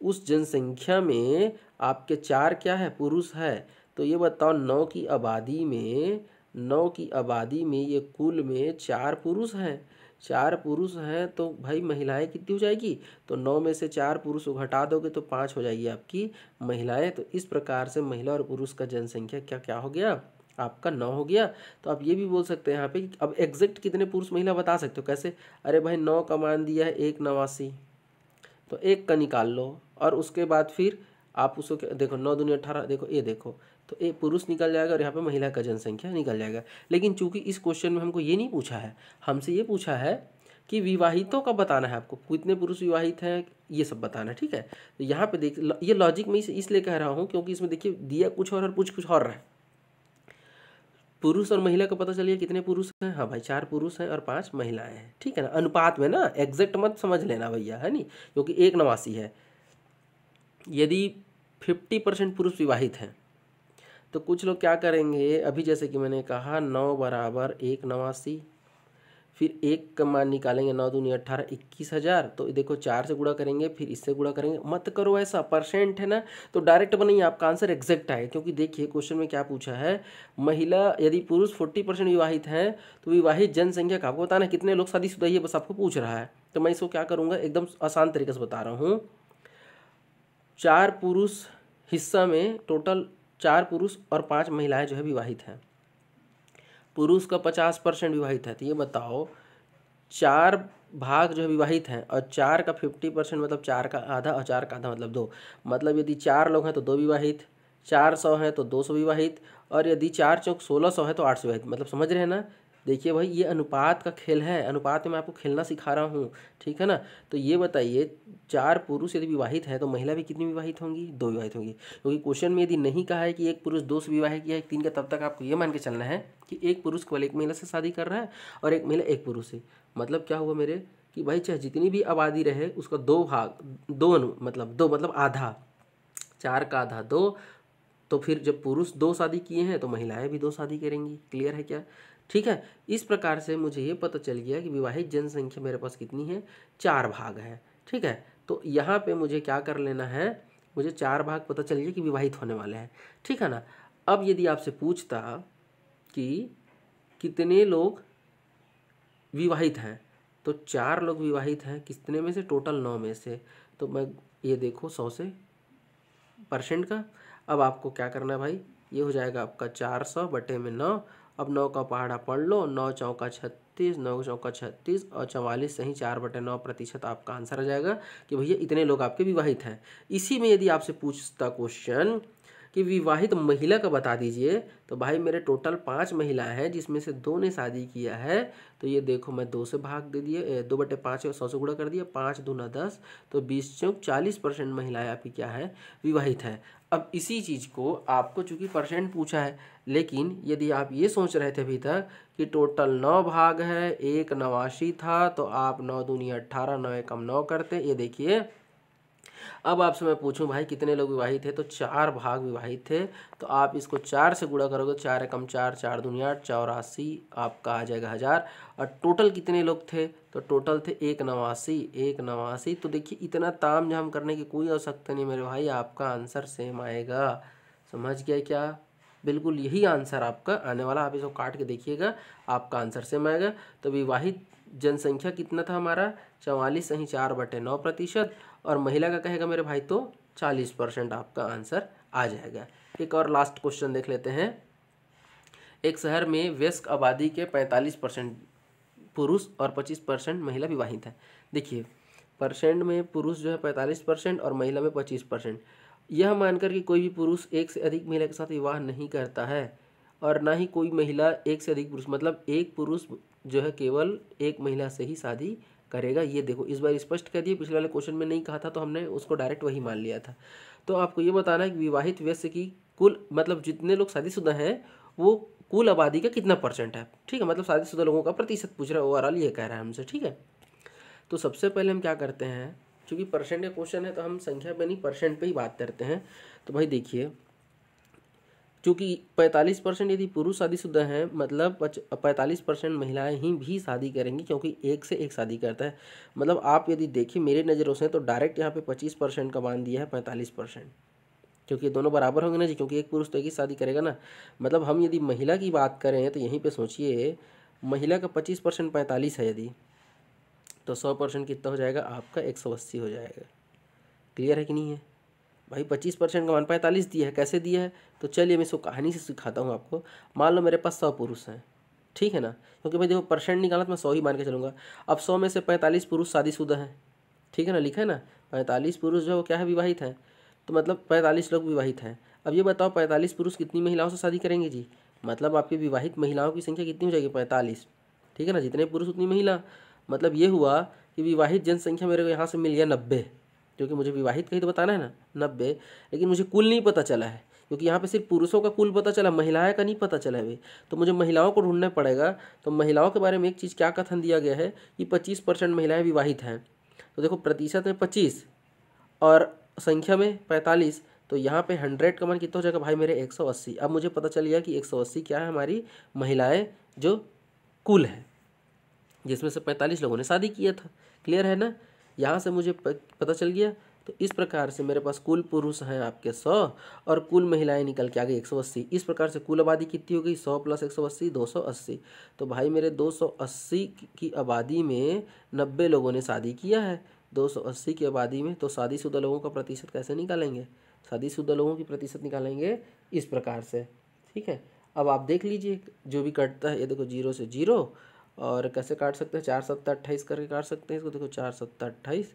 उस जनसंख्या में आपके 4 क्या है पुरुष है। तो ये बताओ 9 की आबादी में ये कुल में 4 पुरुष हैं, 4 पुरुष हैं, तो भाई महिलाएं कितनी हो जाएगी, तो 9 में से 4 पुरुष को घटा दोगे तो 5 हो जाएगी आपकी महिलाएं। तो इस प्रकार से महिला और पुरुष का जनसंख्या क्या हो गया आपका 9 हो गया। तो आप ये भी बोल सकते हैं यहाँ पे कि अब एग्जैक्ट कितने पुरुष महिला बता सकते हो कैसे, अरे भाई 9 का मान दिया है 189, तो 1 का निकाल लो, और उसके बाद फिर आप उसको देखो 9 दूनी 18, देखो ये देखो, तो ये पुरुष निकल जाएगा और यहाँ पे महिला का जनसंख्या निकल जाएगा। लेकिन चूंकि इस क्वेश्चन में हमको ये नहीं पूछा है, हमसे ये पूछा है कि विवाहितों का बताना है, आपको कितने पुरुष विवाहित हैं ये सब बताना है, ठीक है। तो यहाँ पे देख, ये लॉजिक में इसलिए कह रहा हूँ क्योंकि इसमें देखिए दिया कुछ और पूछ कुछ और रहा है। पुरुष और महिला का पता चलिए कितने पुरुष हैं, हाँ भाई 4 पुरुष हैं और 5 महिलाएं हैं, ठीक है ना, अनुपात में ना, एग्जैक्ट मत समझ लेना भैया, है नहीं, क्योंकि 189 है। यदि 50% पुरुष विवाहित हैं तो कुछ लोग क्या करेंगे, अभी जैसे कि मैंने कहा 9 बराबर 189, फिर 1 का मान निकालेंगे, 9 दूनी 18, 21,000। तो देखो 4 से गुणा करेंगे, फिर इससे गुणा करेंगे, मत करो ऐसा, परसेंट है ना, तो डायरेक्ट बनाइए, आपका आंसर एग्जैक्ट आए। क्योंकि देखिए क्वेश्चन में क्या पूछा है, महिला यदि पुरुष 40% विवाहित हैं तो विवाहित जनसंख्या का आपको बताना है कितने लोग शादीशुदा, ये बस आपको पूछ रहा है। तो मैं इसको क्या करूँगा, एकदम आसान तरीके से बता रहा हूँ, 4 पुरुष हिस्सा में टोटल 4 पुरुष और 5 महिलाएं जो है विवाहित हैं, पुरुष का 50% विवाहित है, तो ये बताओ 4 भाग जो है विवाहित हैं और 4 का 50% मतलब 4 का आधा और 4 का आधा मतलब 2, मतलब यदि 4 लोग हैं तो 2 विवाहित, 400 हैं तो 200 विवाहित, और यदि 4 चौक 1600 है तो 800 विवाहित। मतलब समझ रहे हैं ना। देखिए भाई ये अनुपात का खेल है, अनुपात में मैं आपको खेलना सिखा रहा हूँ, ठीक है ना। तो ये बताइए 4 पुरुष यदि विवाहित है तो महिला भी कितनी विवाहित होंगी, 2 विवाहित होंगी। क्योंकि क्वेश्चन में यदि नहीं कहा है कि एक पुरुष 2 से विवाह किया है 3 का, तब तक आपको ये मान के चलना है कि एक पुरुष केवल एक महिला से शादी कर रहा है और एक महिला एक पुरुष से। मतलब क्या हुआ मेरे कि भाई चाहे जितनी भी आबादी रहे उसका 2 भाग, 2 मतलब आधा, 4 का आधा 2, तो फिर जब पुरुष 2 शादी किए हैं तो महिलाएं भी 2 शादी करेंगी। क्लियर है क्या। ठीक है। इस प्रकार से मुझे ये पता चल गया कि विवाहित जनसंख्या मेरे पास कितनी है, 4 भाग है। ठीक है। तो यहाँ पे मुझे क्या कर लेना है, मुझे 4 भाग पता चल गया कि विवाहित होने वाले हैं। ठीक है ना। अब यदि आपसे पूछता कि कितने लोग विवाहित हैं, तो 4 लोग विवाहित हैं, कितने में से, टोटल 9 में से। तो मैं ये देखो 100 से % का। अब आपको क्या करना है भाई, ये हो जाएगा आपका 400 बटे में 9। अब 9 का पहाड़ा पढ़ लो, 9 चौका 36, 9 चौका 36 और 44 सही 4/9% आपका आंसर आ जाएगा कि भैया इतने लोग आपके विवाहित हैं। इसी में यदि आपसे पूछता क्वेश्चन कि विवाहित महिला का बता दीजिए, तो भाई मेरे टोटल 5 महिलाएं हैं जिसमें से 2 ने शादी किया है। तो ये देखो मैं 2 से भाग दे दिए, 2/5 100 से गुणा कर दिया, 5 दूना 10, तो 20 चौक 40% महिलाएं आपकी क्या है, विवाहित है। अब इसी चीज़ को आपको चूंकि % पूछा है, लेकिन यदि आप ये सोच रहे थे अभी तक कि टोटल 9 भाग है, 1 89 था, तो आप 9 दूनी 18, 9 एकम 9 करते। ये देखिए अब आपसे मैं पूछूं भाई कितने लोग विवाहित थे, तो 4 भाग विवाहित थे। तो आप इसको 4 से गुणा करोगे, 4 एकम 4, 4 दूनी 8, 84 आपका आ जाएगा 1000। और टोटल कितने लोग थे, तो टोटल थे 189। तो देखिए इतना ताम झाम करने की कोई आवश्यकता नहीं मेरे भाई, आपका आंसर सेम आएगा। समझ गए क्या। बिल्कुल यही आंसर आपका आने वाला, आप इसको काट के देखिएगा, आपका आंसर सेम आएगा। तो विवाहित जनसंख्या कितना था हमारा, 44 सही 4/9%, और महिला का कहेगा मेरे भाई तो 40% आपका आंसर आ जाएगा। एक और लास्ट क्वेश्चन देख लेते हैं। एक शहर में वयस्क आबादी के 45% पुरुष और 25% महिला विवाहित है। देखिए परसेंट में पुरुष जो है 45% और महिला में 25%। यह मानकर कि कोई भी पुरुष एक से अधिक महिला के साथ विवाह नहीं करता है और ना ही कोई महिला एक से अधिक पुरुष, मतलब एक पुरुष जो है केवल एक महिला से ही शादी करेगा। ये देखो इस बार स्पष्ट कर दिए, पिछले वाले क्वेश्चन में नहीं कहा था तो हमने उसको डायरेक्ट वही मान लिया था। तो आपको ये बताना है कि विवाहित वयस्क की कुल, मतलब जितने लोग शादीशुदा हैं वो कुल आबादी का कितना % है। ठीक है, मतलब शादीशुदा लोगों का प्रतिशत पूछ रहा है, ओवरऑल ये कह रहा है हमसे। ठीक है, तो सबसे पहले हम क्या करते हैं, क्योंकि % का क्वेश्चन है तो हम संख्या पे नहीं % पे ही बात करते हैं। तो भाई देखिए चूँकि 45% यदि पुरुष शादीशुदा हैं, मतलब 45% महिलाएं ही भी शादी करेंगी, क्योंकि एक से एक शादी करता है। मतलब आप यदि देखिए मेरे नज़रों से तो डायरेक्ट यहाँ पे 25% का मान दिया है 45%, क्योंकि दोनों बराबर होंगे ना जी, क्योंकि एक पुरुष तो एक ही शादी करेगा ना। मतलब हम यदि महिला की बात करें तो यहीं पे सोचिए, महिला का 25% 45 है यदि, तो 100% कितना हो जाएगा आपका, 180 हो जाएगा। क्लियर है कि नहीं है भाई। 25% का मान 45 दिया है, कैसे दिया है, तो चलिए मैं इसको कहानी से सिखाता हूँ आपको। मान लो मेरे पास 100 पुरुष हैं, ठीक है ना, क्योंकि भाई देखो % निकाला तो मैं 100 ही मान के चलूँगा। अब 100 में से 45 पुरुष शादीशुदा हैं, ठीक है ना, लिखा है ना, 45 पुरुष जो है वो क्या है, विवाहित हैं। तो मतलब 45 लोग विवाहित हैं। अब ये बताओ 45 पुरुष कितनी महिलाओं से शादी करेंगे जी, मतलब आपकी विवाहित महिलाओं की संख्या कितनी हो जाएगी, 45। ठीक है ना, जितने पुरुष उतनी महिला। मतलब ये हुआ कि विवाहित जनसंख्या मेरे को यहाँ से मिल गया 90, क्योंकि मुझे विवाहित कहीं तो बताना है ना, 90। लेकिन मुझे कुल नहीं पता चला है, क्योंकि यहाँ पे सिर्फ पुरुषों का कुल पता चला, महिलाएं का नहीं पता चला है। तो मुझे महिलाओं को ढूंढना पड़ेगा। तो महिलाओं के बारे में एक चीज़ क्या कथन दिया गया है कि 25% महिलाएं विवाहित हैं। तो देखो प्रतिशत में 25 और संख्या में 45, तो यहाँ पे 100 का मान कितना हो जाएगा भाई मेरे, 180। अब मुझे पता चल गया कि 180 क्या है, हमारी महिलाएं जो कुल है, जिसमें से 45 लोगों ने शादी किया था। क्लियर है ना, यहाँ से मुझे पता चल गया। तो इस प्रकार से मेरे पास कुल पुरुष हैं आपके 100 और कुल महिलाएं निकल के आ गई 180। इस प्रकार से कुल आबादी कितनी हो गई, 100 + 180 280। तो भाई मेरे 280 की आबादी में 90 लोगों ने शादी किया है, 280 की आबादी में। तो शादीशुदा लोगों का प्रतिशत कैसे निकालेंगे, शादीशुदा लोगों की प्रतिशत निकालेंगे इस प्रकार से, ठीक है। अब आप देख लीजिए जो भी कटता है, ये देखो 0 से 0, और कैसे काट सकते हैं 4 7 28 करके काट सकते हैं इसको, देखो 4 7 28,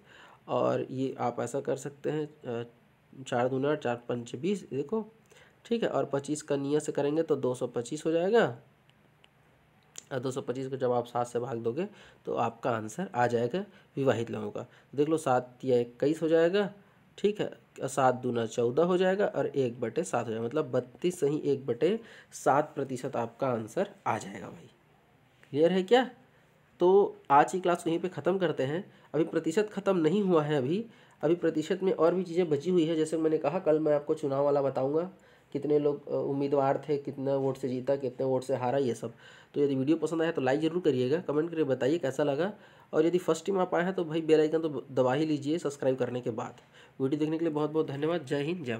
और ये आप ऐसा कर सकते हैं 4 दूना 4 पंच 20, देखो, ठीक है। और 25 का नियत से करेंगे तो 225 हो जाएगा, और 225 को जब आप 7 से भाग दोगे तो आपका आंसर आ जाएगा विवाहित लोगों का। देख लो 7 या 21 हो जाएगा, ठीक है। 7 दूना 14 हो जाएगा, और 1/7 हो जाएगा, मतलब 32 सही 1/7% आपका आंसर आ जाएगा भाई। क्लियर है क्या? तो आज की क्लास यहीं पे ख़त्म करते हैं। अभी प्रतिशत ख़त्म नहीं हुआ है, अभी प्रतिशत में और भी चीज़ें बची हुई है। जैसे मैंने कहा कल मैं आपको चुनाव वाला बताऊंगा, कितने लोग उम्मीदवार थे, कितना वोट से जीता, कितने वोट से हारा, ये सब। तो यदि वीडियो पसंद आया तो लाइक ज़रूर करिएगा, कमेंट करके बताइए कैसा लगा, और यदि फर्स्ट टाइम आप आए हैं तो भाई बेल आइकन तो दबा ही लीजिए सब्सक्राइब करने के बाद। वीडियो देखने के लिए बहुत बहुत धन्यवाद। जय हिंद, जय